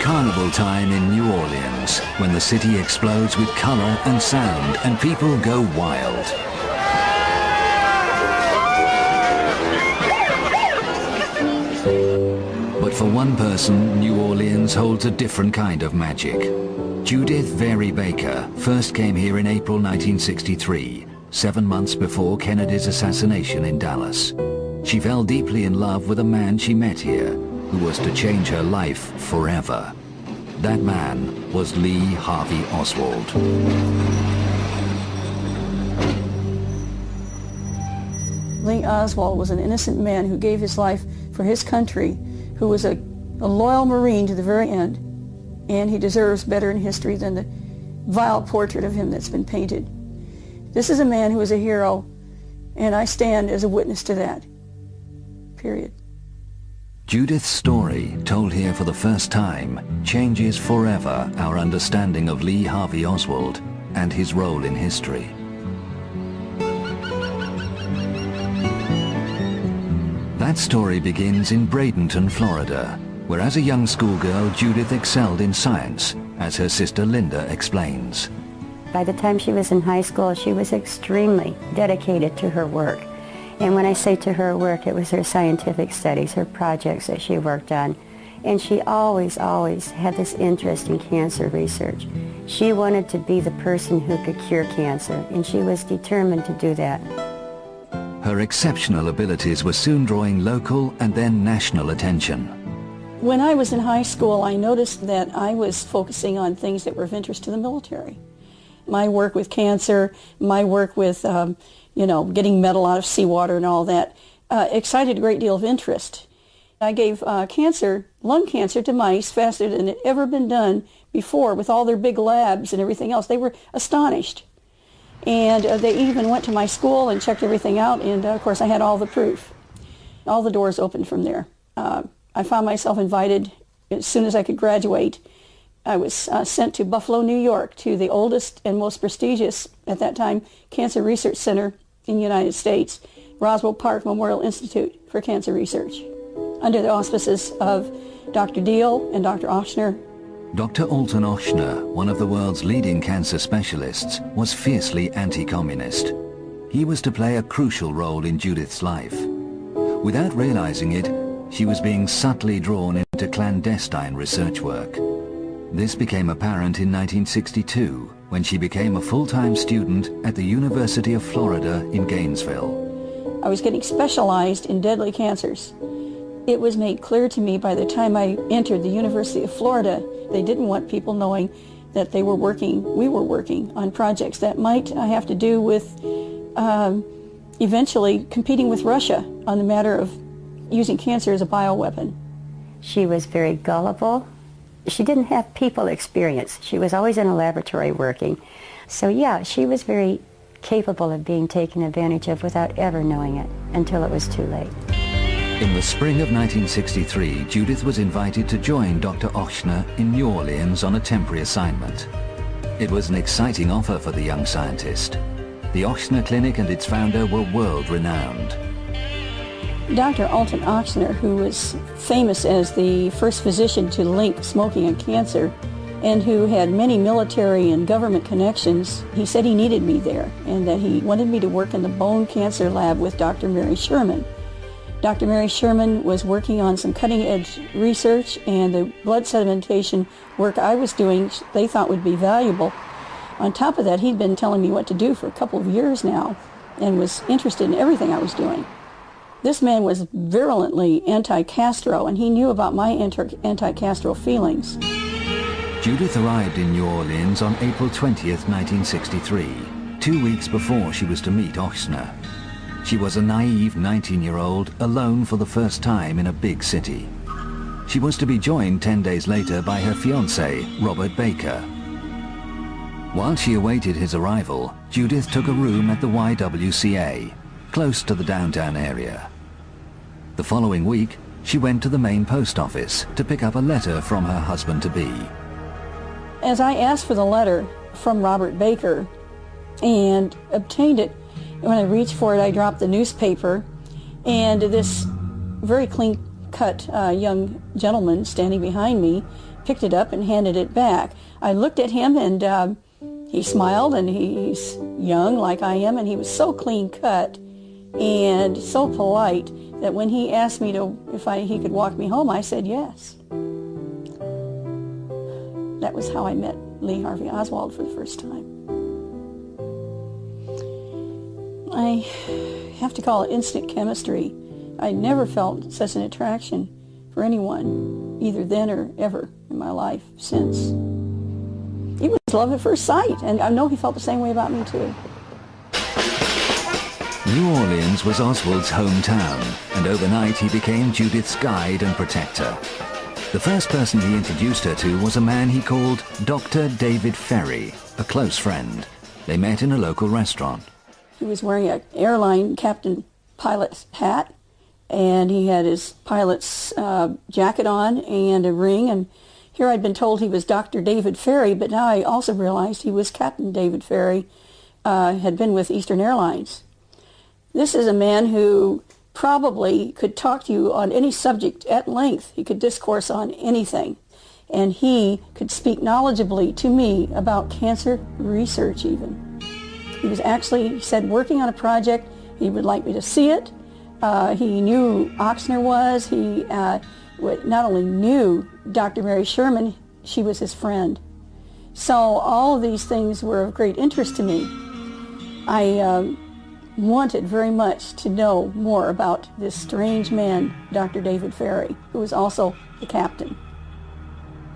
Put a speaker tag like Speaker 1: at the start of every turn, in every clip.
Speaker 1: carnival time in New Orleans, when the city explodes with color and sound and people go wild. But for one person, New Orleans holds a different kind of magic. Judith Very Baker first came here in April 1963, 7 months before Kennedy's assassination in Dallas. She fell deeply in love with a man she met here, who was to change her life forever. That man was Lee Harvey Oswald.
Speaker 2: Lee Oswald was an innocent man who gave his life for his country, who was a loyal Marine to the very end, and he deserves better in history than the vile portrait of him that's been painted. This is a man who is a hero, and I stand as a witness to that. Period.
Speaker 1: Judith's story, told here for the first time, changes forever our understanding of Lee Harvey Oswald and his role in history. That story begins in Bradenton, Florida, where as a young schoolgirl Judith excelled in science, as her sister Linda explains.
Speaker 3: By the time she was in high school, she was extremely dedicated to her work. And when I say to her work, it was her scientific studies, her projects that she worked on. And she always had this interest in cancer research. She wanted to be the person who could cure cancer, and she was determined to do that.
Speaker 1: Her exceptional abilities were soon drawing local and then national attention.
Speaker 2: When I was in high school, I noticed that I was focusing on things that were of interest to the military. My work with cancer, my work with, getting metal out of seawater and all that, excited a great deal of interest. I gave lung cancer to mice faster than it had ever been done before with all their big labs and everything else. They were astonished. And they even went to my school and checked everything out, and of course I had all the proof. All the doors opened from there. I found myself invited as soon as I could graduate. I was sent to Buffalo, New York, to the oldest and most prestigious, at that time, cancer research center in the United States, Roswell Park Memorial Institute for Cancer Research, under the auspices of Dr. Deal and Dr. Ochsner.
Speaker 1: Dr. Alton Ochsner, one of the world's leading cancer specialists, was fiercely anti-communist. He was to play a crucial role in Judith's life. Without realizing it, she was being subtly drawn into clandestine research work. This became apparent in 1962, when she became a full-time student at the University of Florida in Gainesville.
Speaker 2: I was getting specialized in deadly cancers. It was made clear to me by the time I entered the University of Florida, they didn't want people knowing that we were working on projects that might have to do with eventually competing with Russia on the matter of using cancer as a bioweapon.
Speaker 3: She was very gullible. She didn't have people experience. She was always in a laboratory working. So yeah, she was very capable of being taken advantage of without ever knowing it until it was too late.
Speaker 1: In the spring of 1963, Judith was invited to join Dr. Ochsner in New Orleans on a temporary assignment. It was an exciting offer for the young scientist. The Ochsner Clinic and its founder were world-renowned.
Speaker 2: Dr. Alton Ochsner, who was famous as the first physician to link smoking and cancer, and who had many military and government connections, he said he needed me there, and that he wanted me to work in the bone cancer lab with Dr. Mary Sherman. Dr. Mary Sherman was working on some cutting-edge research, and the blood sedimentation work I was doing they thought would be valuable. On top of that, he'd been telling me what to do for a couple of years now and was interested in everything I was doing. This man was virulently anti-Castro, and he knew about my anti-Castro feelings.
Speaker 1: Judith arrived in New Orleans on April 20th, 1963, 2 weeks before she was to meet Ochsner. She was a naive 19-year-old alone for the first time in a big city. She was to be joined 10 days later by her fiancé, Robert Baker. While she awaited his arrival, Judith took a room at the YWCA, close to the downtown area. The following week, she went to the main post office to pick up a letter from her husband-to-be.
Speaker 2: As I asked for the letter from Robert Baker and obtained it, when I reached for it, I dropped the newspaper, and this very clean cut young gentleman standing behind me picked it up and handed it back. I looked at him, and he smiled, and he's young like I am, and he was so clean cut and so polite that when he asked me if he could walk me home, I said yes. That was how I met Lee Harvey Oswald for the first time. I have to call it instant chemistry. I never felt such an attraction for anyone, either then or ever in my life since. It was love at first sight, and I know he felt the same way about me too.
Speaker 1: New Orleans was Oswald's hometown, and overnight he became Judith's guide and protector. The first person he introduced her to was a man he called Dr. David Ferry, a close friend. They met in a local restaurant.
Speaker 2: He was wearing an airline captain pilot's hat, and he had his pilot's jacket on and a ring, and here I'd been told he was Dr. David Ferry, but now I also realized he was Captain David Ferry, had been with Eastern Airlines. This is a man who probably could talk to you on any subject at length. He could discourse on anything, and he could speak knowledgeably to me about cancer research even. He was actually, he said, working on a project. He would like me to see it. He knew who Ochsner was. He not only knew Dr. Mary Sherman, she was his friend. So all of these things were of great interest to me. I wanted very much to know more about this strange man, Dr. David Ferry, who was also the captain.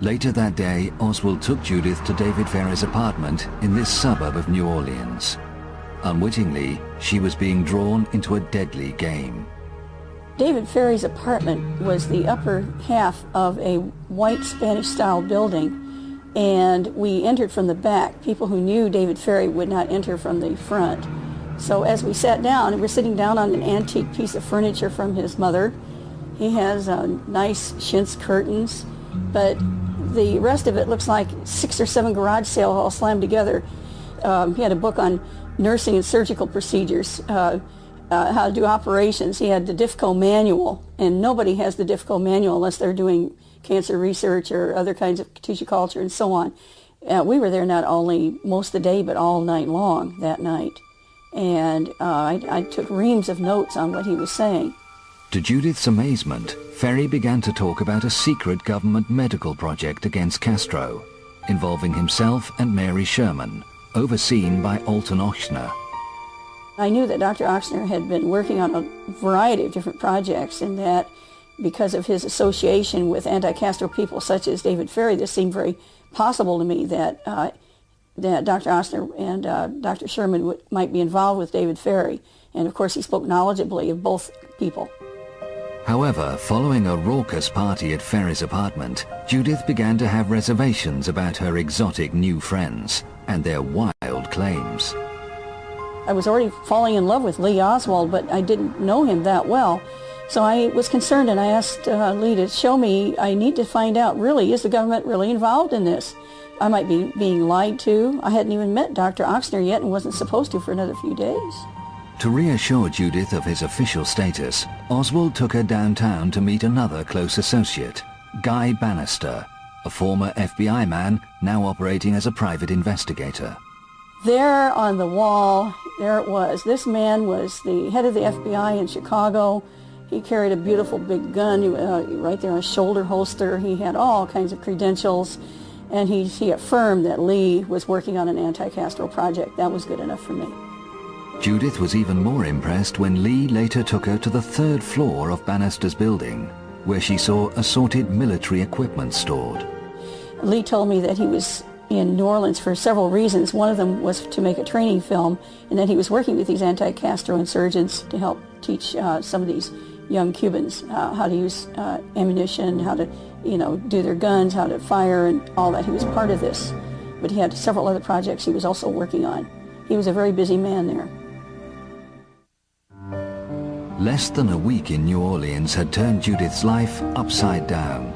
Speaker 1: Later that day, Oswald took Judith to David Ferry's apartment in this suburb of New Orleans. Unwittingly, she was being drawn into a deadly game.
Speaker 2: David Ferry's apartment was the upper half of a white Spanish-style building, and we entered from the back. People who knew David Ferry would not enter from the front. So as we sat down, and we're sitting down on an antique piece of furniture from his mother. He has nice chintz curtains, but the rest of it looks like 6 or 7 garage sales all slammed together. He had a book on nursing and surgical procedures, how to do operations. He had the DIFCO manual, and nobody has the DIFCO manual unless they're doing cancer research or other kinds of tissue culture and so on. We were there not only most of the day, but all night long that night. And I took reams of notes on what he was saying.
Speaker 1: To Judith's amazement, Ferry began to talk about a secret government medical project against Castro, involving himself and Mary Sherman, overseen by Alton Ochsner.
Speaker 2: I knew that Dr. Ochsner had been working on a variety of different projects, and that because of his association with anti-Castro people such as David Ferry, this seemed very possible to me that Dr. Ochsner and Dr. Sherman might be involved with David Ferry. And of course he spoke knowledgeably of both people.
Speaker 1: However, following a raucous party at Ferry's apartment, Judith began to have reservations about her exotic new friends and their wild claims.
Speaker 2: I was already falling in love with Lee Oswald, but I didn't know him that well. So I was concerned, and I asked Lee to show me. I need to find out, really, is the government really involved in this? I might be being lied to. I hadn't even met Dr. Ochsner yet and wasn't supposed to for another few days.
Speaker 1: To reassure Judith of his official status, Oswald took her downtown to meet another close associate, Guy Bannister, a former FBI man now operating as a private investigator.
Speaker 2: There on the wall, there it was. This man was the head of the FBI in Chicago. He carried a beautiful big gun right there on his shoulder holster. He had all kinds of credentials, and he affirmed that Lee was working on an anti-Castro project. That was good enough for me.
Speaker 1: Judith was even more impressed when Lee later took her to the 3rd floor of Bannister's building, where she saw assorted military equipment stored.
Speaker 2: Lee told me that he was in New Orleans for several reasons. One of them was to make a training film, and that he was working with these anti-Castro insurgents to help teach some of these young Cubans how to use ammunition, how to, do their guns, how to fire, and all that. He was part of this, but he had several other projects he was also working on. He was a very busy man there.
Speaker 1: Less than a week in New Orleans had turned Judith's life upside down.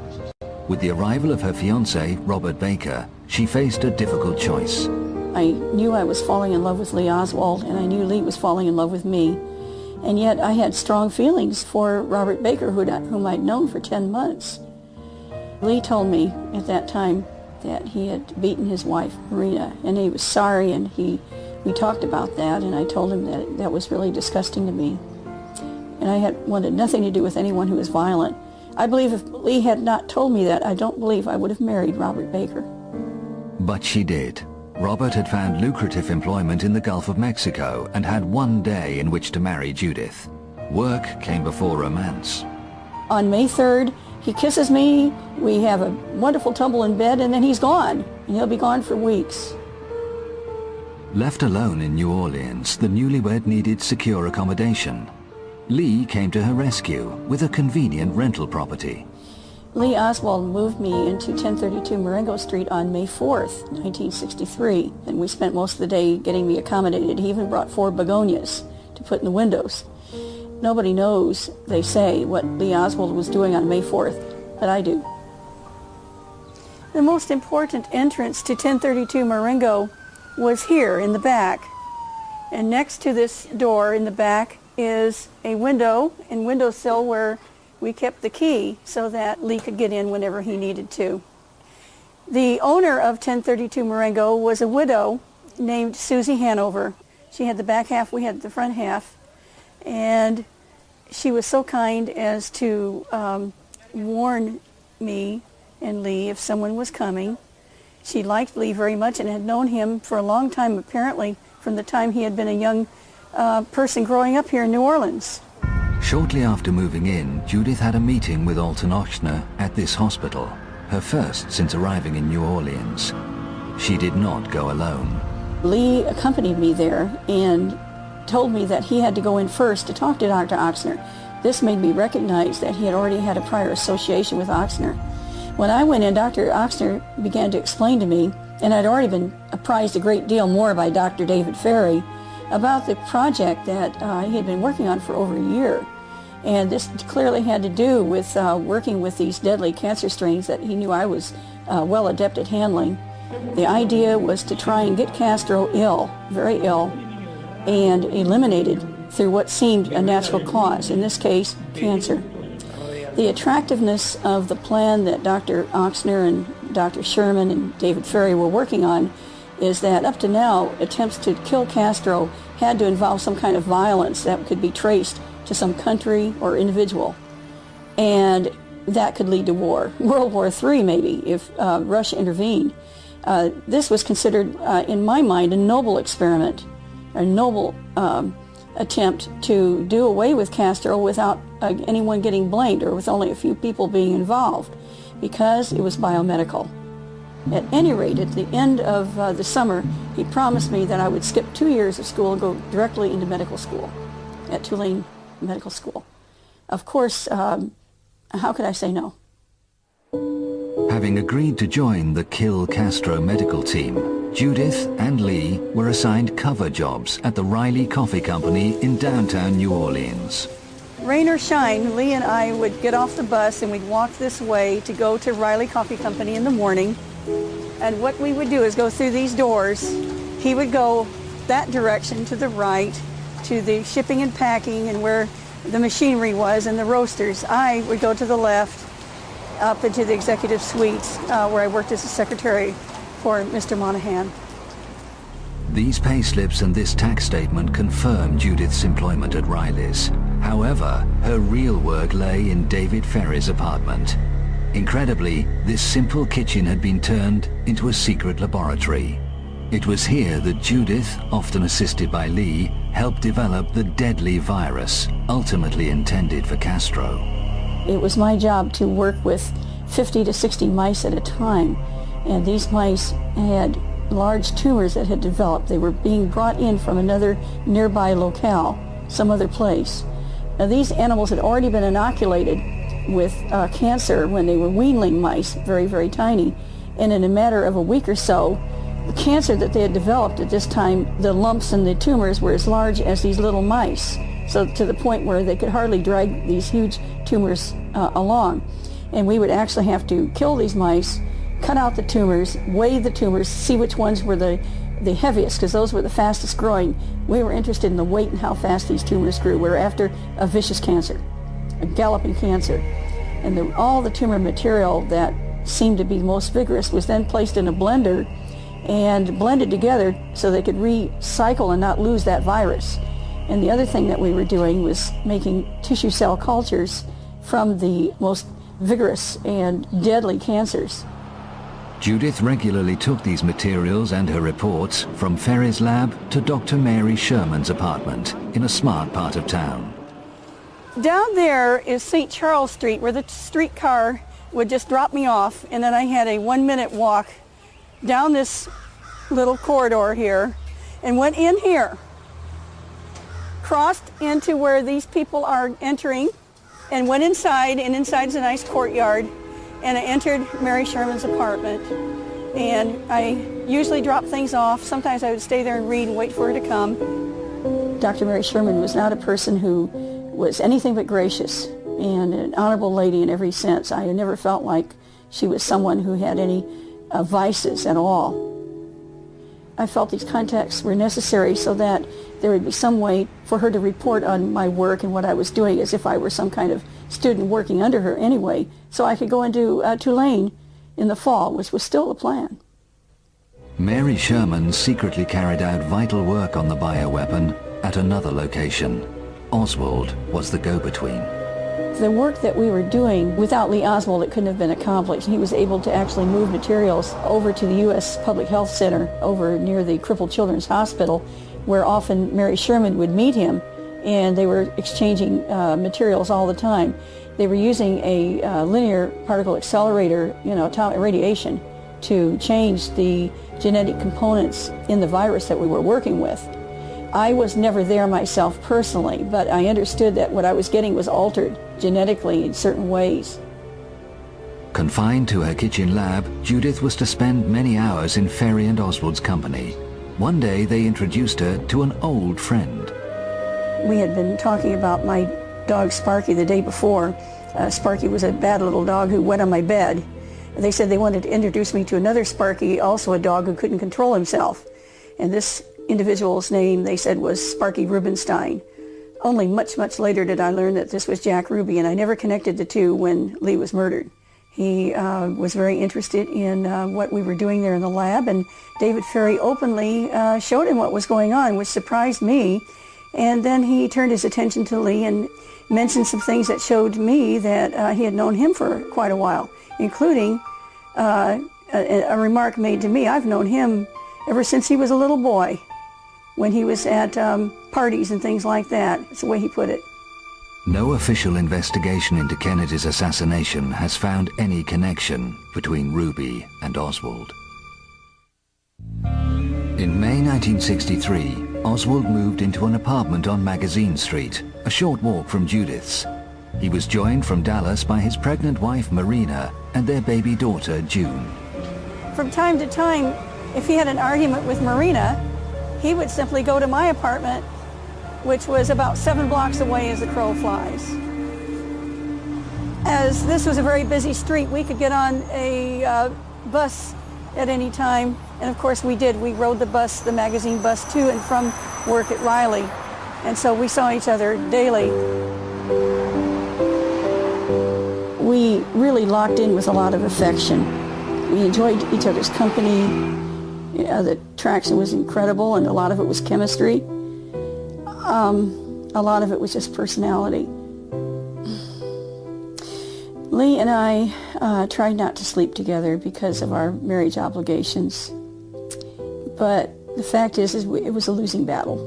Speaker 1: With the arrival of her fiancé, Robert Baker, she faced a difficult choice.
Speaker 2: I knew I was falling in love with Lee Oswald, and I knew Lee was falling in love with me. And yet I had strong feelings for Robert Baker, whom I'd known for 10 months. Lee told me at that time that he had beaten his wife, Marina, and he was sorry, and we talked about that, and I told him that that was really disgusting to me. And I had wanted nothing to do with anyone who was violent. I believe if Lee had not told me that, I don't believe I would have married Robert Baker.
Speaker 1: But she did. Robert had found lucrative employment in the Gulf of Mexico and had one day in which to marry Judith. Work came before romance.
Speaker 2: On May 3rd, he kisses me, we have a wonderful tumble in bed, and then he's gone. And he'll be gone for weeks.
Speaker 1: Left alone in New Orleans, the newlywed needed secure accommodation. Lee came to her rescue with a convenient rental property.
Speaker 2: Lee Oswald moved me into 1032 Marengo Street on May 4th, 1963, and we spent most of the day getting me accommodated. He even brought 4 begonias to put in the windows. Nobody knows, they say, what Lee Oswald was doing on May 4th, but I do. The most important entrance to 1032 Marengo was here in the back. And next to this door in the back is a window and windowsill where we kept the key so that Lee could get in whenever he needed to. The owner of 1032 Marengo was a widow named Susie Hanover. She had the back half, we had the front half. And she was so kind as to warn me and Lee if someone was coming. She liked Lee very much and had known him for a long time, apparently, from the time he had been a young person growing up here in New Orleans.
Speaker 1: Shortly after moving in, Judith had a meeting with Alton Ochsner at this hospital, her first since arriving in New Orleans. She did not go alone.
Speaker 2: Lee accompanied me there and told me that he had to go in first to talk to Dr. Ochsner. This made me recognize that he had already had a prior association with Ochsner. When I went in, Dr. Ochsner began to explain to me, and I'd already been apprised a great deal more by Dr. David Ferry, about the project that he had been working on for over a year. And this clearly had to do with working with these deadly cancer strains that he knew I was well adept at handling. The idea was to try and get Castro ill, very ill, and eliminated through what seemed a natural cause, in this case, cancer. The attractiveness of the plan that Dr. Ochsner and Dr. Sherman and David Ferry were working on is that up to now, attempts to kill Castro had to involve some kind of violence that could be traced to some country or individual. And that could lead to war. World War III, maybe, if Russia intervened. This was considered, in my mind, a noble experiment, a noble attempt to do away with Castro without anyone getting blamed or with only a few people being involved, because it was biomedical. At any rate, at the end of the summer, he promised me that I would skip 2 years of school and go directly into medical school at Tulane Medical School. Of course, how could I say no?
Speaker 1: Having agreed to join the Kill Castro medical team, Judith and Lee were assigned cover jobs at the Riley Coffee Company in downtown New Orleans.
Speaker 2: Rain or shine, Lee and I would get off the bus and we'd walk this way to go to Riley Coffee Company in the morning. And what we would do is go through these doors. He would go that direction to the right, to the shipping and packing and where the machinery was and the roasters. I would go to the left, up into the executive suites where I worked as a secretary for Mr. Monahan.
Speaker 1: These payslips and this tax statement confirm Judith's employment at Riley's. However, her real work lay in David Ferry's apartment. Incredibly, this simple kitchen had been turned into a secret laboratory. It was here that Judith, often assisted by Lee, helped develop the deadly virus ultimately intended for Castro.
Speaker 2: It was my job to work with 50 to 60 mice at a time, and these mice had large tumors that had developed. They were being brought in from another nearby locale, some other place. Now, these animals had already been inoculated with cancer when they were weanling mice, very, very tiny, and in a matter of a week or so, the cancer that they had developed at this time, the lumps and the tumors were as large as these little mice, so to the point where they could hardly drag these huge tumors along. And we would actually have to kill these mice, cut out the tumors, weigh the tumors, see which ones were the the heaviest, because those were the fastest growing. We were interested in the weight and how fast these tumors grew. We were after a vicious cancer, a galloping cancer. And all the tumor material that seemed to be most vigorous was then placed in a blender and blended together so they could recycle and not lose that virus. And the other thing that we were doing was making tissue cell cultures from the most vigorous and deadly cancers.
Speaker 1: Judith regularly took these materials and her reports from Ferry's lab to Dr. Mary Sherman's apartment in a smart part of town.
Speaker 2: Down there is St. Charles Street, where the streetcar would just drop me off, and then I had a 1-minute walk down this little corridor here and went in here, crossed into where these people are entering, and went inside, and inside's a nice courtyard, and I entered Mary Sherman's apartment. And I usually drop things off. Sometimes I would stay there and read and wait for her to come. Dr. Mary Sherman was not a person who was anything but gracious and an honorable lady in every sense. I never felt like she was someone who had any vices at all. I felt these contacts were necessary so that there would be some way for her to report on my work and what I was doing, as if I were some kind of student working under her anyway, so I could go into Tulane in the fall, which was still the plan.
Speaker 1: Mary Sherman secretly carried out vital work on the bioweapon at another location. Oswald was the go-between.
Speaker 2: The work that we were doing, without Lee Oswald, it couldn't have been accomplished. He was able to actually move materials over to the U.S. Public Health Center over near the Crippled Children's Hospital, where often Mary Sherman would meet him, and they were exchanging materials all the time. They were using a linear particle accelerator, atomic radiation, to change the genetic components in the virus that we were working with. I was never there myself personally, but I understood that what I was getting was altered genetically in certain ways.
Speaker 1: Confined to her kitchen lab, Judith was to spend many hours in Ferry and Oswald's company. One day they introduced her to an old friend.
Speaker 2: We had been talking about my dog Sparky the day before. Sparky was a bad little dog who went on my bed. They said they wanted to introduce me to another Sparky, also a dog who couldn't control himself. And this individual's name, they said, was Sparky Rubenstein. Only much, much later did I learn that this was Jack Ruby, and I never connected the two when Lee was murdered. He was very interested in what we were doing there in the lab, and David Ferry openly showed him what was going on, which surprised me. And then he turned his attention to Lee and mentioned some things that showed me that he had known him for quite a while, including a remark made to me. I've known him ever since he was a little boy, when he was at parties and things like that. That's the way he put it.
Speaker 1: No official investigation into Kennedy's assassination has found any connection between Ruby and Oswald. In May 1963, Oswald moved into an apartment on Magazine Street, a short walk from Judith's. He was joined from Dallas by his pregnant wife Marina and their baby daughter June.
Speaker 2: From time to time, if he had an argument with Marina, he would simply go to my apartment, which was about 7 blocks away as the crow flies. As this was a very busy street, we could get on a bus at any time, and of course we did. We rode the bus, the magazine bus, to and from work at Riley, and so we saw each other daily. We really locked in with a lot of affection. We enjoyed each other's company. The traction was incredible, and a lot of it was chemistry. A lot of it was just personality. Lee and I tried not to sleep together because of our marriage obligations. But the fact is it was a losing battle.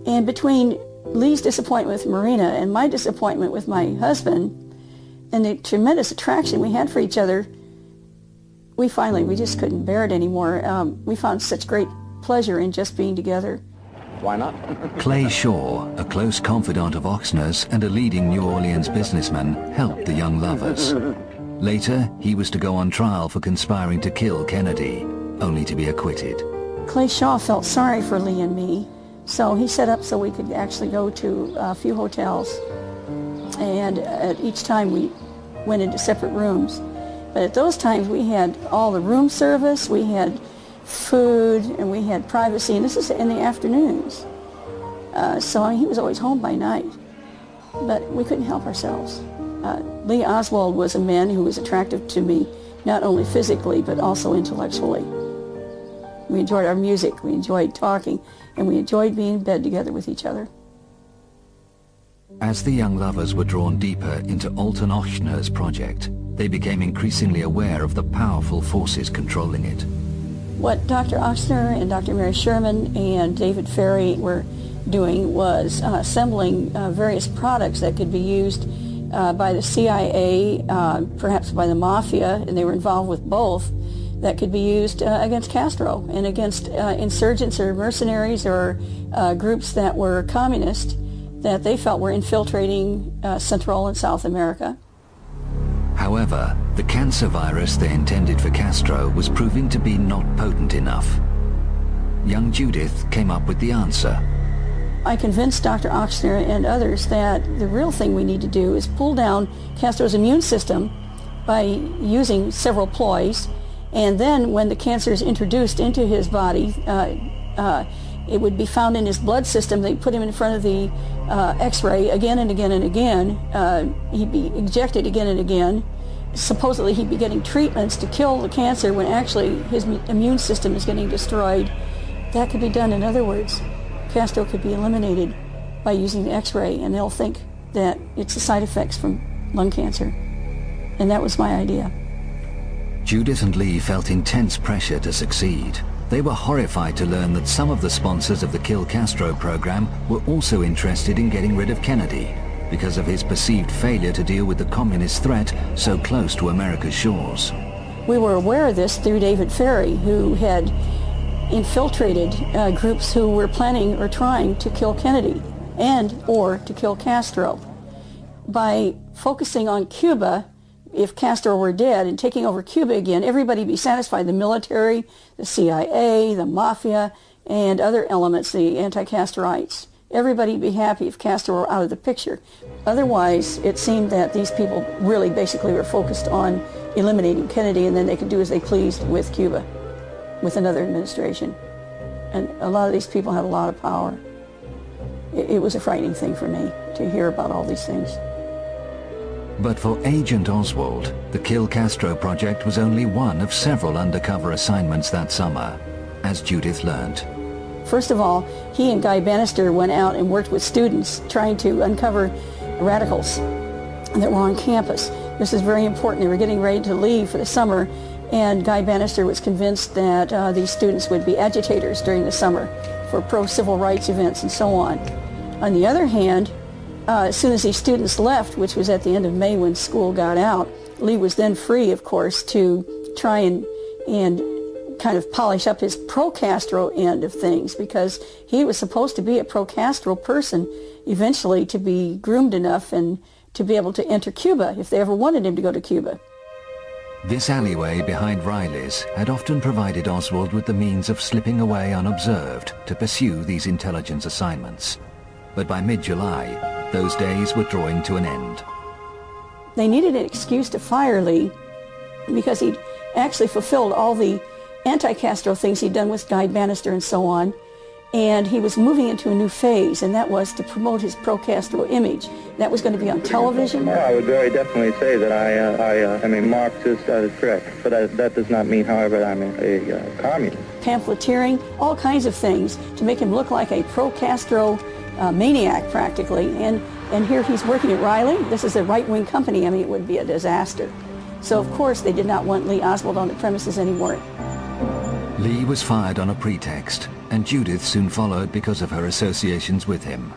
Speaker 2: And between Lee's disappointment with Marina and my disappointment with my husband, and the tremendous attraction we had for each other, we just couldn't bear it anymore. We found such great pleasure in just being together.
Speaker 4: Why not?
Speaker 1: Clay Shaw, a close confidant of Oxner's and a leading New Orleans businessman, helped the young lovers. Later, he was to go on trial for conspiring to kill Kennedy, only to be acquitted.
Speaker 2: Clay Shaw felt sorry for Lee and me, so he set up so we could actually go to a few hotels. And at each time we went into separate rooms. But at those times we had all the room service, we had food, and we had privacy, and this is in the afternoons. So I mean, he was always home by night, but we couldn't help ourselves. Lee Oswald was a man who was attractive to me, not only physically, but also intellectually. We enjoyed our music, we enjoyed talking, and we enjoyed being in bed together with each other.
Speaker 1: As the young lovers were drawn deeper into Alton Ochsner's project, they became increasingly aware of the powerful forces controlling it.
Speaker 2: What Dr. Ochsner and Dr. Mary Sherman and David Ferry were doing was assembling various products that could be used by the CIA, perhaps by the Mafia, and they were involved with both, that could be used against Castro and against insurgents or mercenaries or groups that were communist that they felt were infiltrating Central and South America.
Speaker 1: However, the cancer virus they intended for Castro was proving to be not potent enough. Young Judith came up with the answer.
Speaker 2: I convinced Dr. Ochsner and others that the real thing we need to do is pull down Castro's immune system by using several ploys, and then when the cancer is introduced into his body, it would be found in his blood system. They put him in front of the X-ray again and again and again. He'd be injected again and again. Supposedly he'd be getting treatments to kill the cancer when actually his immune system is getting destroyed. That could be done. In other words, Castro could be eliminated by using the X-ray, and they'll think that it's the side effects from lung cancer. And that was my idea.
Speaker 1: Judith and Lee felt intense pressure to succeed. They were horrified to learn that some of the sponsors of the Kill Castro program were also interested in getting rid of Kennedy because of his perceived failure to deal with the communist threat so close to America's shores.
Speaker 2: We were aware of this through David Ferry, who had infiltrated groups who were planning or trying to kill Kennedy and or to kill Castro. By focusing on Cuba, if Castro were dead, and taking over Cuba again, everybody would be satisfied. The military, the CIA, the Mafia, and other elements, the anti-Castroites. Everybody would be happy if Castro were out of the picture. Otherwise, it seemed that these people really basically were focused on eliminating Kennedy, and then they could do as they pleased with Cuba, with another administration. And a lot of these people had a lot of power. It was a frightening thing for me to hear about all these things.
Speaker 1: But for Agent Oswald, the Kill Castro project was only one of several undercover assignments that summer, as Judith learned.
Speaker 2: First of all, he and Guy Bannister went out and worked with students trying to uncover radicals that were on campus. This is very important. They were getting ready to leave for the summer, and Guy Bannister was convinced that these students would be agitators during the summer for pro-civil rights events and so on. On the other hand, as soon as these students left, which was at the end of May when school got out, Lee was then free, of course, to try and kind of polish up his pro-Castro end of things, because he was supposed to be a pro-Castro person eventually, to be groomed enough and to be able to enter Cuba if they ever wanted him to go to Cuba.
Speaker 1: This alleyway behind Riley's had often provided Oswald with the means of slipping away unobserved to pursue these intelligence assignments. But by mid-July, those days were drawing to an end.
Speaker 2: They needed an excuse to fire Lee because he'd actually fulfilled all the anti-Castro things he'd done with Guy Bannister and so on, and he was moving into a new phase, and that was to promote his pro-Castro image. That was going to be on television.
Speaker 4: Well, I would very definitely say that I am a Marxist, that is correct. But that does not mean, however, that I'm a communist.
Speaker 2: Pamphleteering, all kinds of things to make him look like a pro-Castro maniac, practically. And here he's working at Riley. This is a right-wing company. I mean, it would be a disaster. So, of course, they did not want Lee Oswald on the premises anymore.
Speaker 1: Lee was fired on a pretext, and Judith soon followed because of her associations with him.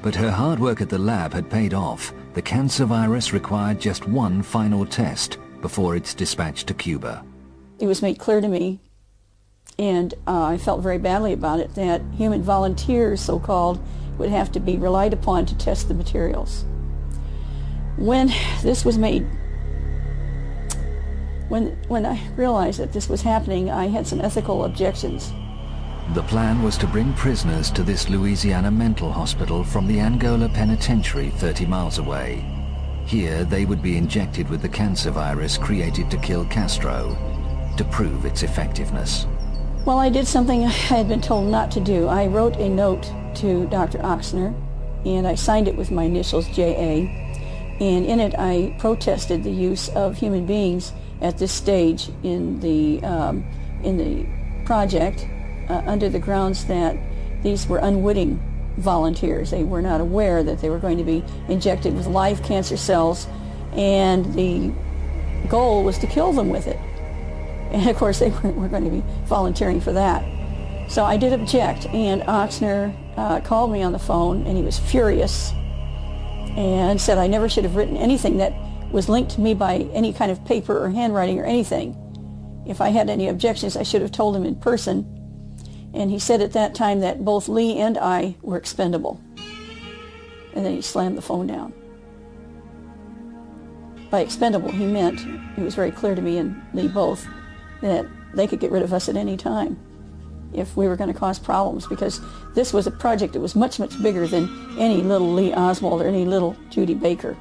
Speaker 1: But her hard work at the lab had paid off. The cancer virus required just one final test before it's dispatched to Cuba.
Speaker 2: It was made clear to me, and I felt very badly about it, that human volunteers, so-called, would have to be relied upon to test the materials. When this was made, when I realized that this was happening, I had some ethical objections.
Speaker 1: The plan was to bring prisoners to this Louisiana mental hospital from the Angola penitentiary 30 miles away. Here they would be injected with the cancer virus created to kill Castro, to prove its effectiveness.
Speaker 2: Well, I did something I had been told not to do. I wrote a note to Dr. Ochsner, and I signed it with my initials, J.A., and in it I protested the use of human beings at this stage in the project under the grounds that these were unwitting volunteers. They were not aware that they were going to be injected with live cancer cells, and the goal was to kill them with it. And of course they were going to be volunteering for that. So I did object, and Ochsner called me on the phone, and he was furious and said I never should have written anything that was linked to me by any kind of paper or handwriting or anything. If I had any objections, I should have told him in person. And he said at that time that both Lee and I were expendable. And then he slammed the phone down. By expendable, he meant, it was very clear to me and Lee both, that they could get rid of us at any time if we were going to cause problems, because this was a project that was much, much bigger than any little Lee Oswald or any little Judy Baker.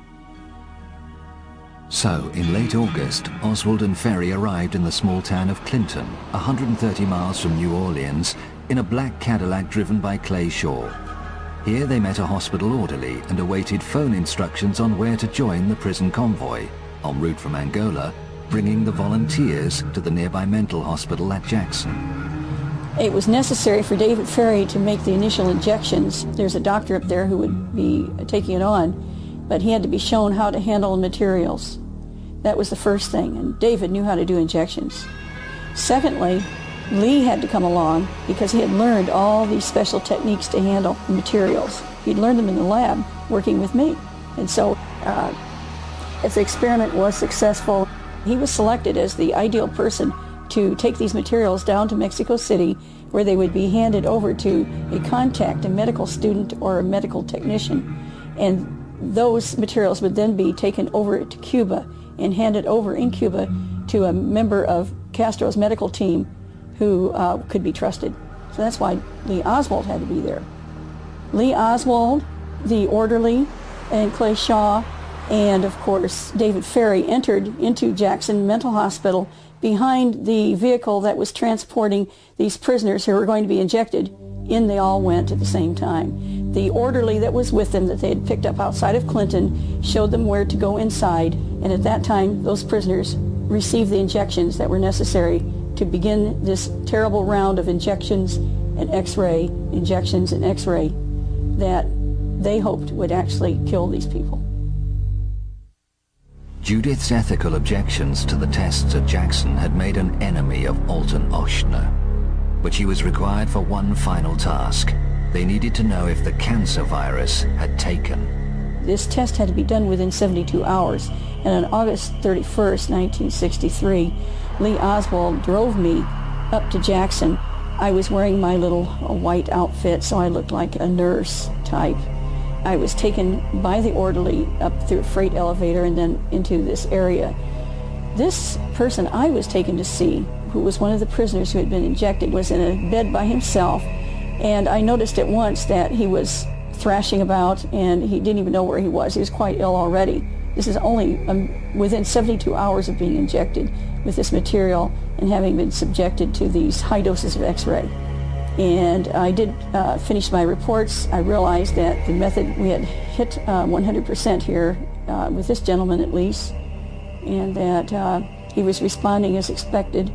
Speaker 1: So, in late August, Oswald and Ferry arrived in the small town of Clinton, 130 miles from New Orleans, in a black Cadillac driven by Clay Shaw. Here they met a hospital orderly and awaited phone instructions on where to join the prison convoy, en route from Angola, bringing the volunteers to the nearby mental hospital at Jackson.
Speaker 2: It was necessary for David Ferry to make the initial injections. There's a doctor up there who would be taking it on, but he had to be shown how to handle the materials. That was the first thing, and David knew how to do injections. Secondly, Lee had to come along because he had learned all these special techniques to handle the materials. He'd learned them in the lab working with me. And so if the experiment was successful, he was selected as the ideal person to take these materials down to Mexico City, where they would be handed over to a contact, a medical student or a medical technician. And those materials would then be taken over to Cuba and handed over in Cuba to a member of Castro's medical team who could be trusted. So that's why Lee Oswald had to be there. Lee Oswald, the orderly, and Clay Shaw, and of course David Ferry entered into Jackson Mental Hospital behind the vehicle that was transporting these prisoners who were going to be injected. In they all went at the same time. The orderly that was with them that they had picked up outside of Clinton showed them where to go inside, and at that time those prisoners received the injections that were necessary to begin this terrible round of injections and X-ray, injections and X-ray that they hoped would actually kill these people.
Speaker 1: Judith's ethical objections to the tests at Jackson had made an enemy of Alton Ochsner. But she was required for one final task. They needed to know if the cancer virus had taken.
Speaker 2: This test had to be done within 72 hours, and on August 31st, 1963, Lee Oswald drove me up to Jackson. I was wearing my little white outfit, so I looked like a nurse type. I was taken by the orderly up through a freight elevator and then into this area. This person I was taken to see, who was one of the prisoners who had been injected, was in a bed by himself, and I noticed at once that he was thrashing about and he didn't even know where he was. He was quite ill already. This is only within 72 hours of being injected with this material and having been subjected to these high doses of X-ray. And I did finish my reports. I realized that the method, we had hit 100% here with this gentleman at least, and that he was responding as expected,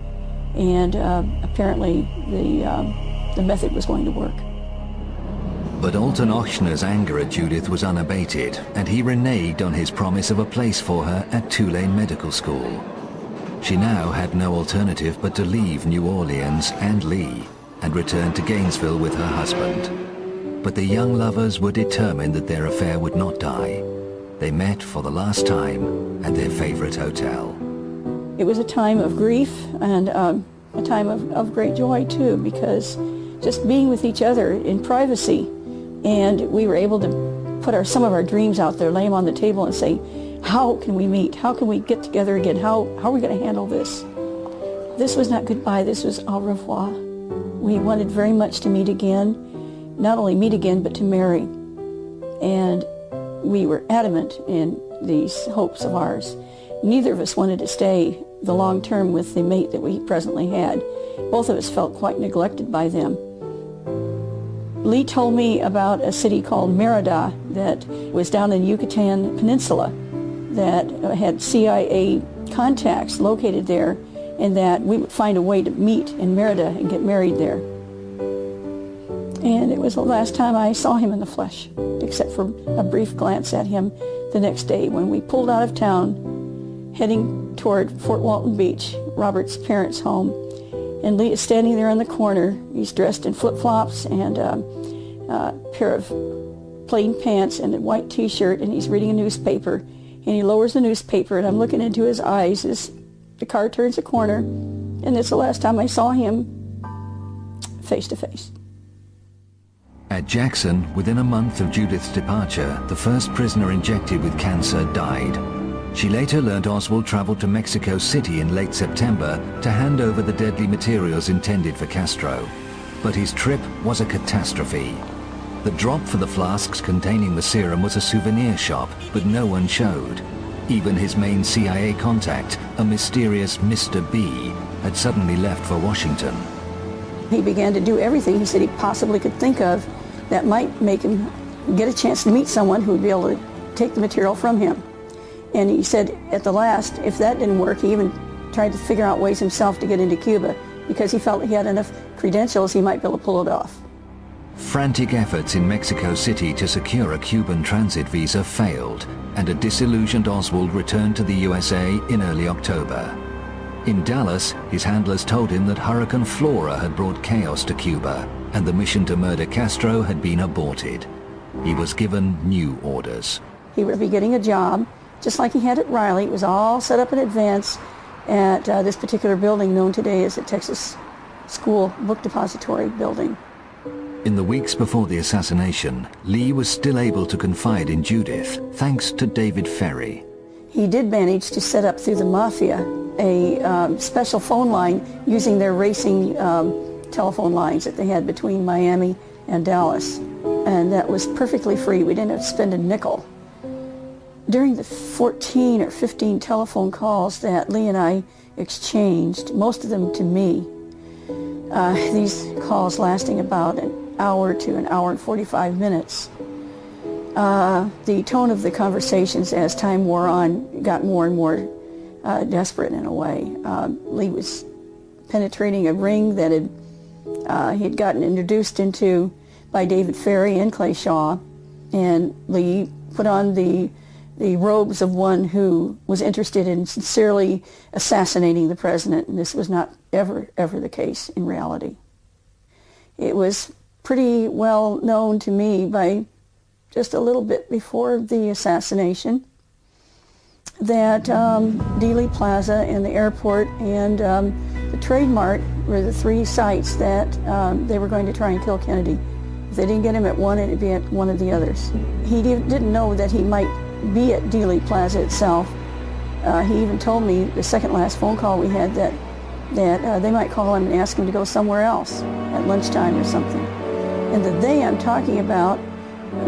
Speaker 2: and apparently the method was going to work.
Speaker 1: But Alton Ochsner's anger at Judith was unabated, and he reneged on his promise of a place for her at Tulane Medical School. She now had no alternative but to leave New Orleans and Lee and return to Gainesville with her husband. But the young lovers were determined that their affair would not die. They met for the last time at their favorite hotel.
Speaker 2: It was a time of grief and a time of great joy too, because just being with each other in privacy, and we were able to put some of our dreams out there, lay them on the table and say, how can we meet? How can we get together again? How are we going to handle this? This was not goodbye, this was au revoir. We wanted very much to meet again, not only meet again, but to marry. And we were adamant in these hopes of ours. Neither of us wanted to stay the long term with the mate that we presently had. Both of us felt quite neglected by them. Lee told me about a city called Merida that was down in Yucatan Peninsula that had CIA contacts located there, and that we would find a way to meet in Merida and get married there. And it was the last time I saw him in the flesh, except for a brief glance at him the next day when we pulled out of town, heading toward Fort Walton Beach, Robert's parents' home. And Lee is standing there on the corner. He's dressed in flip-flops and a pair of plain pants and a white T-shirt, and he's reading a newspaper. And he lowers the newspaper, and I'm looking into his eyes as the car turns a corner, and it's the last time I saw him face to face.
Speaker 1: At Jackson, within a month of Judith's departure, the first prisoner injected with cancer died. She later learned Oswald traveled to Mexico City in late September to hand over the deadly materials intended for Castro. But his trip was a catastrophe. The drop for the flasks containing the serum was a souvenir shop, but no one showed. Even his main CIA contact, a mysterious Mr. B, had suddenly left for Washington.
Speaker 2: He began to do everything he said he possibly could think of that might make him get a chance to meet someone who would be able to take the material from him. And he said at the last, if that didn't work, he even tried to figure out ways himself to get into Cuba because he felt he had enough credentials he might be able to pull it off.
Speaker 1: Frantic efforts in Mexico City to secure a Cuban transit visa failed, and a disillusioned Oswald returned to the USA in early October. In Dallas, his handlers told him that Hurricane Flora had brought chaos to Cuba, and the mission to murder Castro had been aborted. He was given new orders.
Speaker 2: He would be getting a job, just like he had at Riley. It was all set up in advance at this particular building known today as the Texas School Book Depository building.
Speaker 1: In the weeks before the assassination, Lee was still able to confide in Judith, thanks to David Ferry.
Speaker 2: He did manage to set up through the Mafia a special phone line using their racing telephone lines that they had between Miami and Dallas. And that was perfectly free. We didn't have to spend a nickel. During the 14 or 15 telephone calls that Lee and I exchanged, most of them to me, these calls lasting about an hour to an hour and 45 minutes, the tone of the conversations as time wore on got more and more desperate in a way. Lee was penetrating a ring that he had gotten introduced into by David Ferry and Clay Shaw, and Lee put on the robes of one who was interested in sincerely assassinating the president, and this was not ever the case in reality. It was pretty well known to me by just a little bit before the assassination that Dealey Plaza and the airport and the Trade Mart were the three sites that they were going to try and kill Kennedy. If they didn't get him at one, it'd be at one of the others. He didn't know that he might be at Dealey Plaza itself. He even told me the second last phone call we had that they might call him and ask him to go somewhere else at lunchtime or something. And the they I'm talking about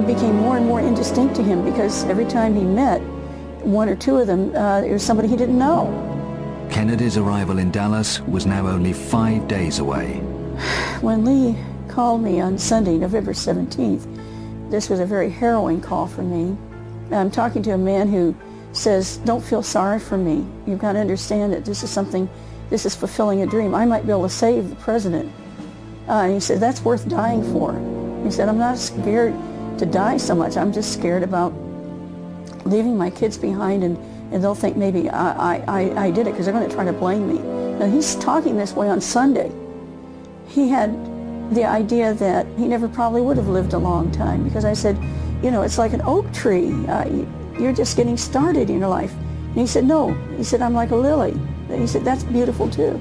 Speaker 2: became more and more indistinct to him because every time he met one or two of them, it was somebody he didn't know.
Speaker 1: Kennedy's arrival in Dallas was now only 5 days away.
Speaker 2: When Lee called me on Sunday, November 17th, this was a very harrowing call for me. I'm talking to a man who says, don't feel sorry for me. You've got to understand that this is fulfilling a dream. I might be able to save the president. And he said, that's worth dying for. He said, I'm not scared to die so much. I'm just scared about leaving my kids behind and they'll think maybe I did it because they're going to try to blame me. Now, he's talking this way on Sunday. He had the idea that he never probably would have lived a long time because I said, you know, it's like an oak tree. You're just getting started in your life. And he said, no. He said, I'm like a lily. He said, that's beautiful too.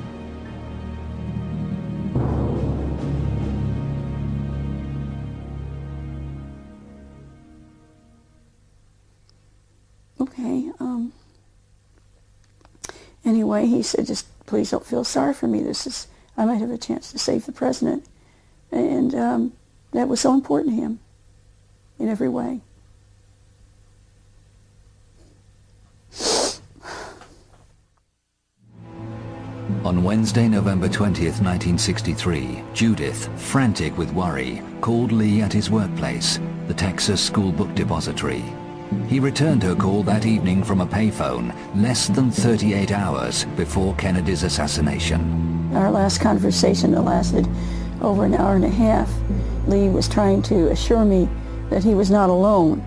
Speaker 2: Okay. Anyway, he said, just please don't feel sorry for me. I might have a chance to save the president. And that was so important to him in every way.
Speaker 1: On Wednesday, November 20th, 1963, Judith, frantic with worry, called Lee at his workplace, the Texas School Book Depository. He returned her call that evening from a payphone, less than 38 hours before Kennedy's assassination.
Speaker 2: Our last conversation that lasted over an hour and a half, Lee was trying to assure me that he was not alone,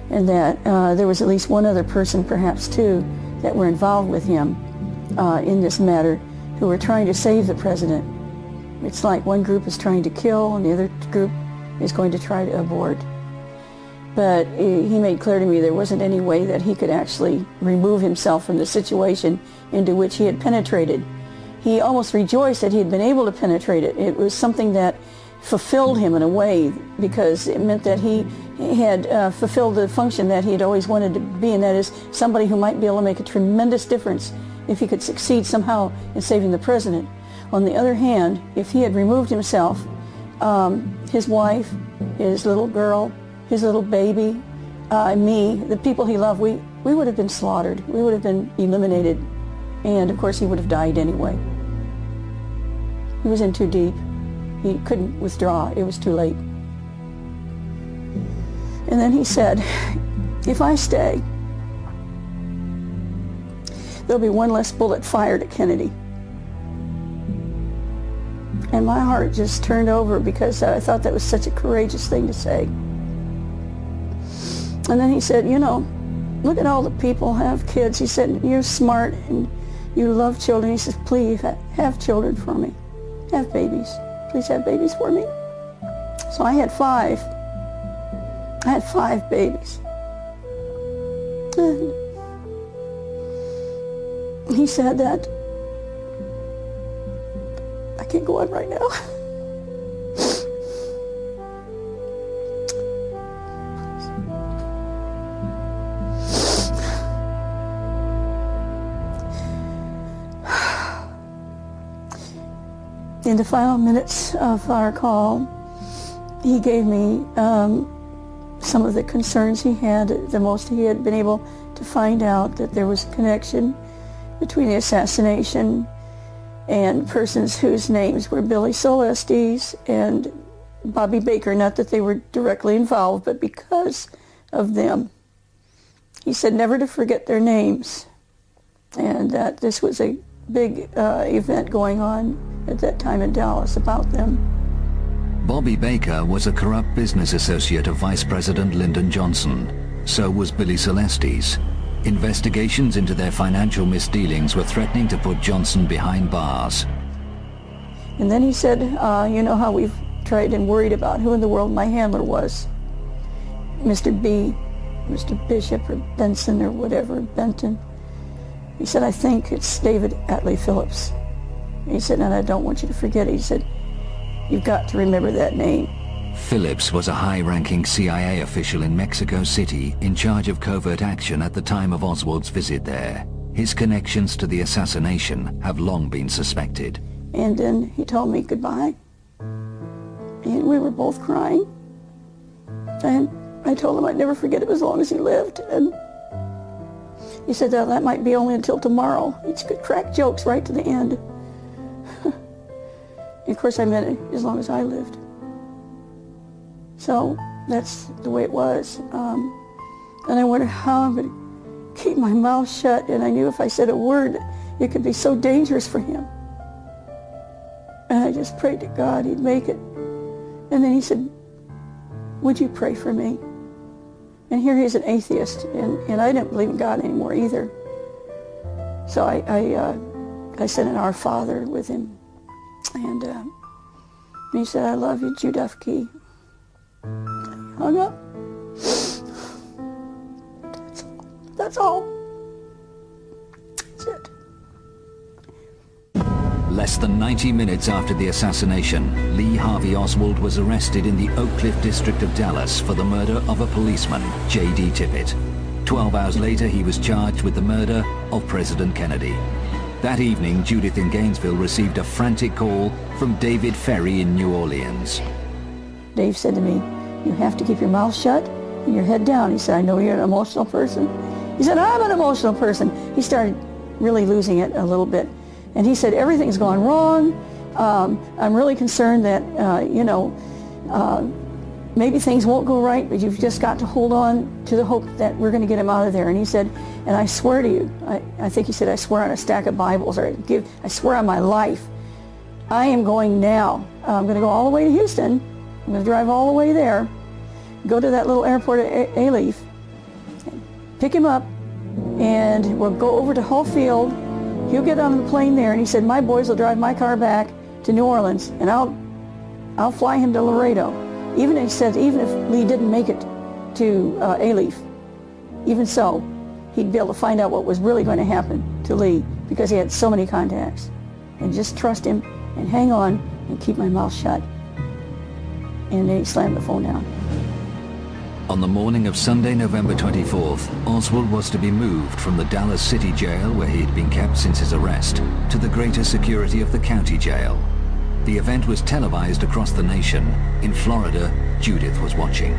Speaker 2: and that there was at least one other person, perhaps two, that were involved with him in this matter, who were trying to save the president. It's like one group is trying to kill and the other group is going to try to abort. But he made clear to me there wasn't any way that he could actually remove himself from the situation into which he had penetrated. He almost rejoiced that he had been able to penetrate it. It was something that fulfilled him in a way, because it meant that he had fulfilled the function that he had always wanted to be, and that is somebody who might be able to make a tremendous difference if he could succeed somehow in saving the president. On the other hand, if he had removed himself, his wife, his little girl, his little baby, me, the people he loved, we would have been slaughtered. We would have been eliminated. And of course he would have died anyway. He was in too deep. He couldn't withdraw. It was too late. And then he said, if I stay, there'll be one less bullet fired at Kennedy. And my heart just turned over, because I thought that was such a courageous thing to say. And then he said, you know, look at all the people who have kids. He said, you're smart and you love children. He says, please have children for me. Have babies. Please have babies for me. So I had 5. I had 5 babies. And he said that I can't go on right now. In the final minutes of our call, he gave me some of the concerns he had. The most he had been able to find out that there was a connection between the assassination and persons whose names were Billy Celestes and Bobby Baker. Not that they were directly involved, but because of them. He said never to forget their names, and that this was a big event going on at that time in Dallas about them.
Speaker 1: Bobby Baker was a corrupt business associate of Vice President Lyndon Johnson. So was Billy Celestes. Investigations into their financial misdealings were threatening to put Johnson behind bars.
Speaker 2: And then he said, you know how we've tried and worried about who in the world my handler was. Mr. B, Mr. Bishop, or Benson, or whatever, Benton. He said, I think it's David Atlee Phillips. He said, and I don't want you to forget it. He said, you've got to remember that name.
Speaker 1: Phillips was a high-ranking CIA official in Mexico City in charge of covert action at the time of Oswald's visit there. His connections to the assassination have long been suspected.
Speaker 2: And then he told me goodbye. And we were both crying. And I told him I'd never forget him as long as he lived. And he said that might be only until tomorrow. He could crack jokes right to the end. Of course, I meant it as long as I lived. So that's the way it was. And I wondered how I'm going to keep my mouth shut. And I knew if I said a word, it could be so dangerous for him. And I just prayed to God he'd make it. And then he said, would you pray for me? And here he's an atheist, and I didn't believe in God anymore either. So I said an Our Father with him. And he said, I love you, Judith. Hung up. That's all. That's it.
Speaker 1: Less than 90 minutes after the assassination, Lee Harvey Oswald was arrested in the Oak Cliff district of Dallas for the murder of a policeman, J.D. Tippit. 12 hours later, he was charged with the murder of President Kennedy. That evening, Judith in Gainesville received a frantic call from David Ferry in New Orleans.
Speaker 2: Dave said to me, you have to keep your mouth shut and your head down. He said, I know you're an emotional person. He said, I'm an emotional person. He started really losing it a little bit. And he said, everything's gone wrong. I'm really concerned that, maybe things won't go right, but you've just got to hold on to the hope that we're going to get him out of there. And he said, and I swear to you, I think he said, I swear on a stack of Bibles, or I swear on my life, I am going now. I'm going to go all the way to Houston. I'm going to drive all the way there, go to that little airport at Alief, pick him up, and we'll go over to Hull Field. He'll get on the plane there, and he said, my boys will drive my car back to New Orleans, and I'll fly him to Laredo. Even he said, even if Lee didn't make it to Alief, even so, he'd be able to find out what was really going to happen to Lee, because he had so many contacts. And just trust him and hang on and keep my mouth shut. And then he slammed the phone down.
Speaker 1: On the morning of Sunday, November 24th, Oswald was to be moved from the Dallas City Jail, where he had been kept since his arrest, to the greater security of the county jail. The event was televised across the nation. In Florida, Judith was watching.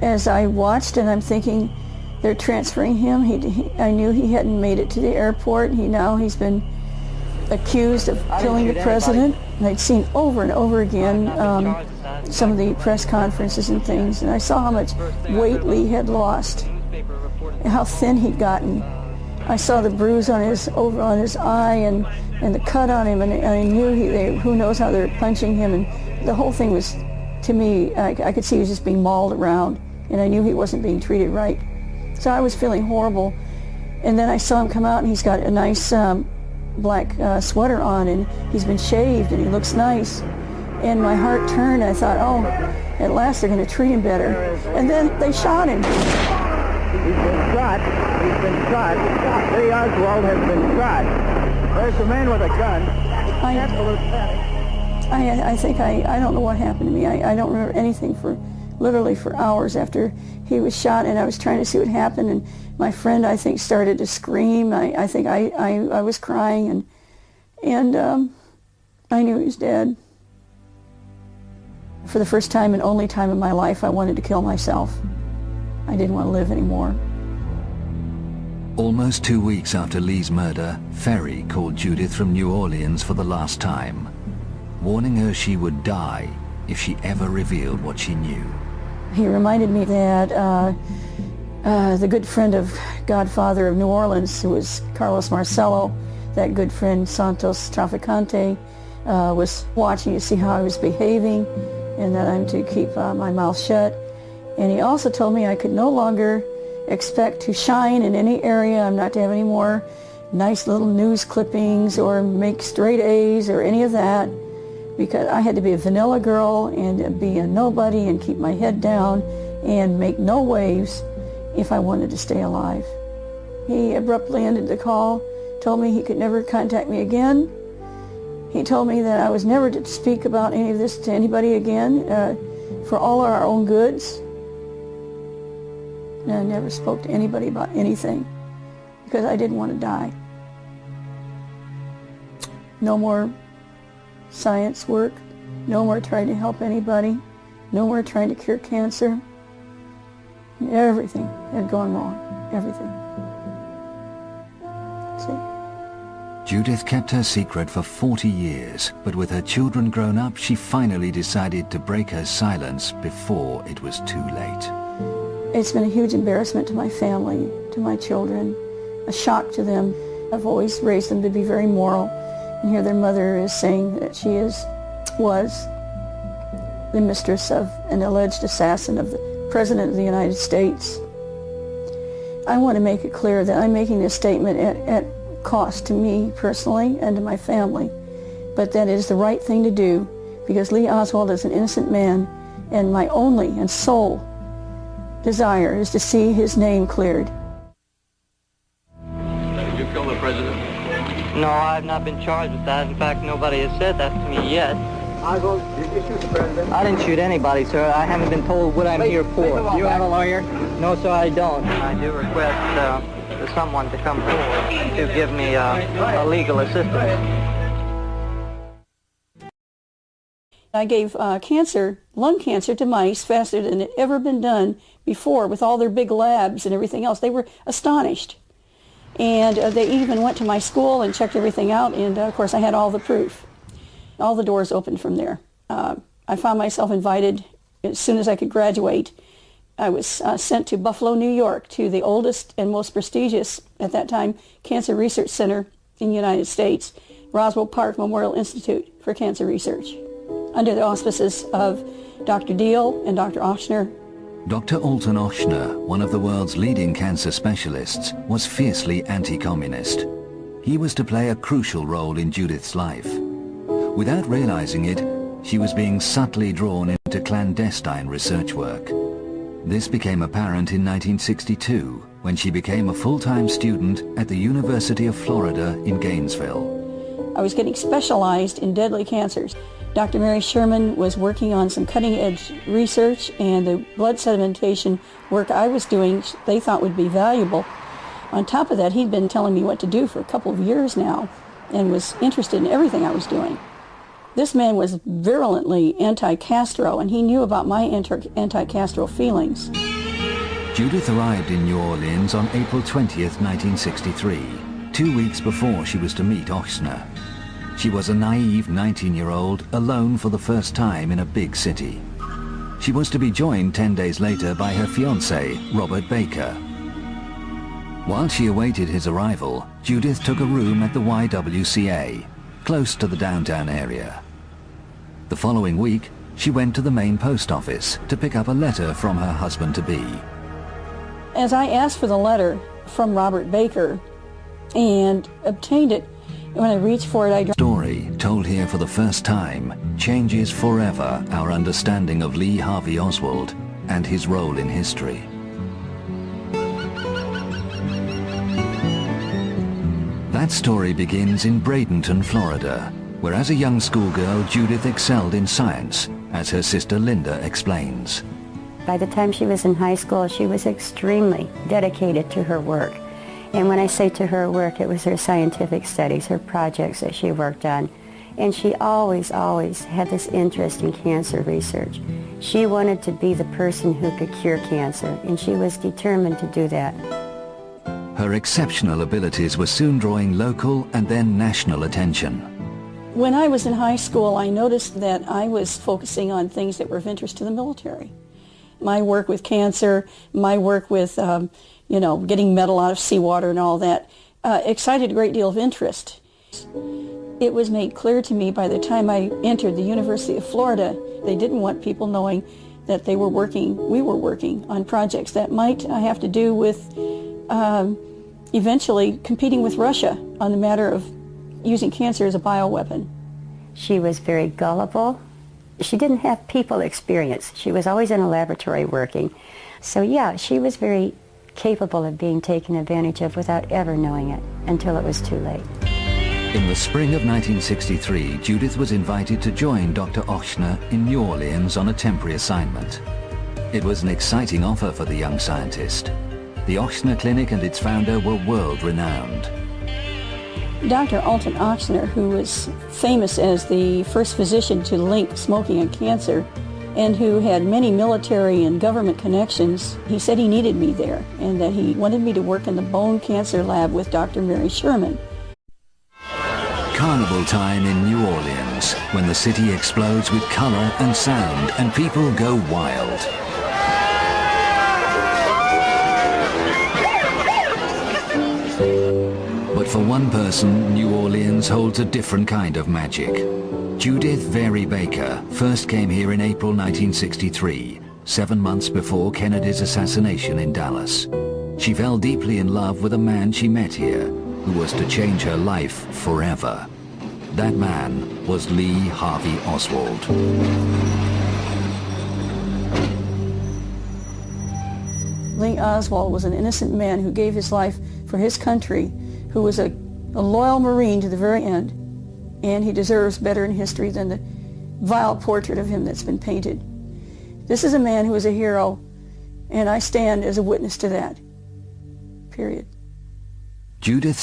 Speaker 2: As I watched, and I'm thinking, they're transferring him. I knew he hadn't made it to the airport. He's been accused of killing the president. And I'd seen over and over again some of the press conferences and things, and I saw how much weight Lee had lost and how thin he'd gotten. I saw the bruise on his eye and the cut on him, and I knew who knows how they're punching him, and the whole thing was, to me, I could see he was just being mauled around, and I knew he wasn't being treated right. So I was feeling horrible, and then I saw him come out, and he's got a nice black sweater on, and he's been shaved, and he looks nice. And my heart turned. I thought, oh, at last they're going to treat him better. And then they shot him.
Speaker 4: He's been shot. He's been shot. Lee Oswald has been shot. There's a man with a gun. Absolute panic.
Speaker 2: I think I don't know what happened to me. I don't remember anything literally for hours after he was shot, and I was trying to see what happened, and my friend, I think, started to scream. I think I was crying, and I knew he was dead. For the first time and only time in my life, I wanted to kill myself. I didn't want to live anymore.
Speaker 1: Almost 2 weeks after Lee's murder, Ferry called Judith from New Orleans for the last time, warning her she would die if she ever revealed what she knew.
Speaker 2: He reminded me that the good friend of Godfather of New Orleans, who was Carlos Marcello, that good friend Santos Traficante, was watching to see how I was behaving, and that I'm to keep my mouth shut. And he also told me I could no longer expect to shine in any area. I'm not to have any more nice little news clippings or make straight A's or any of that, because I had to be a vanilla girl and be a nobody and keep my head down and make no waves if I wanted to stay alive. He abruptly ended the call, told me he could never contact me again. He told me that I was never to speak about any of this to anybody again, for all our own goods. And I never spoke to anybody about anything because I didn't want to die. No more science work, no more trying to help anybody, no more trying to cure cancer. Everything had gone wrong, everything. That's it.
Speaker 1: Judith kept her secret for 40 years, but with her children grown up, she finally decided to break her silence before it was too late.
Speaker 2: It's been a huge embarrassment to my family, to my children, a shock to them. I've always raised them to be very moral, and here their mother is saying that she was the mistress of an alleged assassin of the President of the United States. I want to make it clear that I'm making this statement at cost to me personally and to my family, but that it is the right thing to do because Lee Oswald is an innocent man, and my only and sole desire is to see his name cleared.
Speaker 5: Did you kill the president?
Speaker 6: No, I've not been charged with that. In fact, nobody has said that to me yet.
Speaker 4: Oswald, did you shoot the president?
Speaker 6: I didn't shoot anybody, sir. I haven't been told what I'm here for.
Speaker 4: Do you have a lawyer?
Speaker 6: No, sir, I don't. I do request for someone to come forward to give me a legal assistance.
Speaker 2: I gave lung cancer to mice faster than it had ever been done before with all their big labs and everything else. They were astonished. And they even went to my school and checked everything out, and of course I had all the proof. All the doors opened from there. I found myself invited as soon as I could graduate. I was sent to Buffalo, New York, to the oldest and most prestigious, at that time, cancer research center in the United States, Roswell Park Memorial Institute for Cancer Research, under the auspices of Dr. Deal and Dr. Ochsner.
Speaker 1: Dr. Alton Ochsner, one of the world's leading cancer specialists, was fiercely anti-communist. He was to play a crucial role in Judith's life. Without realizing it, she was being subtly drawn into clandestine research work. This became apparent in 1962, when she became a full-time student at the University of Florida in Gainesville.
Speaker 2: I was getting specialized in deadly cancers. Dr. Mary Sherman was working on some cutting-edge research, and the blood sedimentation work I was doing they thought would be valuable. On top of that, he'd been telling me what to do for a couple of years now and was interested in everything I was doing. This man was virulently anti-Castro, and he knew about my anti-Castro feelings.
Speaker 1: Judith arrived in New Orleans on April 20th, 1963, 2 weeks before she was to meet Ochsner. She was a naive 19-year-old alone for the first time in a big city. She was to be joined 10 days later by her fiancé, Robert Baker. While she awaited his arrival, Judith took a room at the YWCA, close to the downtown area. The following week, she went to the main post office to pick up a letter from her husband-to-be.
Speaker 2: As I asked for the letter from Robert Baker and obtained it, when I reached for it,
Speaker 1: Story told here for the first time changes forever our understanding of Lee Harvey Oswald and his role in history. That story begins in Bradenton, Florida, where as a young schoolgirl Judith excelled in science, as her sister Linda explains.
Speaker 3: By the time she was in high school, she was extremely dedicated to her work. And when I say to her work, it was her scientific studies, her projects that she worked on. And she always had this interest in cancer research. She wanted to be the person who could cure cancer, and she was determined to do that.
Speaker 1: Her exceptional abilities were soon drawing local and then national attention.
Speaker 2: When I was in high school, I noticed that I was focusing on things that were of interest to the military. My work with cancer, my work with getting metal out of seawater and all that, excited a great deal of interest. It was made clear to me by the time I entered the University of Florida, they didn't want people knowing that we were working on projects that might have to do with eventually competing with Russia on the matter of using cancer as a bioweapon.
Speaker 3: She was very gullible. She didn't have people experience. She was always in a laboratory working. So yeah, she was very capable of being taken advantage of without ever knowing it until it was too late.
Speaker 1: In the spring of 1963, Judith was invited to join Dr. Ochsner in New Orleans on a temporary assignment. It was an exciting offer for the young scientist. The Ochsner Clinic and its founder were world-renowned.
Speaker 2: Dr. Alton Ochsner, who was famous as the first physician to link smoking and cancer, and who had many military and government connections, he said he needed me there and that he wanted me to work in the bone cancer lab with Dr. Mary Sherman.
Speaker 1: Carnival time in New Orleans, when the city explodes with color and sound and people go wild. But for one person, New Orleans holds a different kind of magic. Judith Very Baker first came here in April 1963, 7 months before Kennedy's assassination in Dallas. She fell deeply in love with a man she met here, who was to change her life forever. That man was Lee Harvey Oswald.
Speaker 2: Lee Oswald was an innocent man who gave his life for his country, who was a loyal Marine to the very end, and he deserves better in history than the vile portrait of him that's been painted. This is a man who is a hero, and I stand as a witness to that. Period.
Speaker 1: Judith's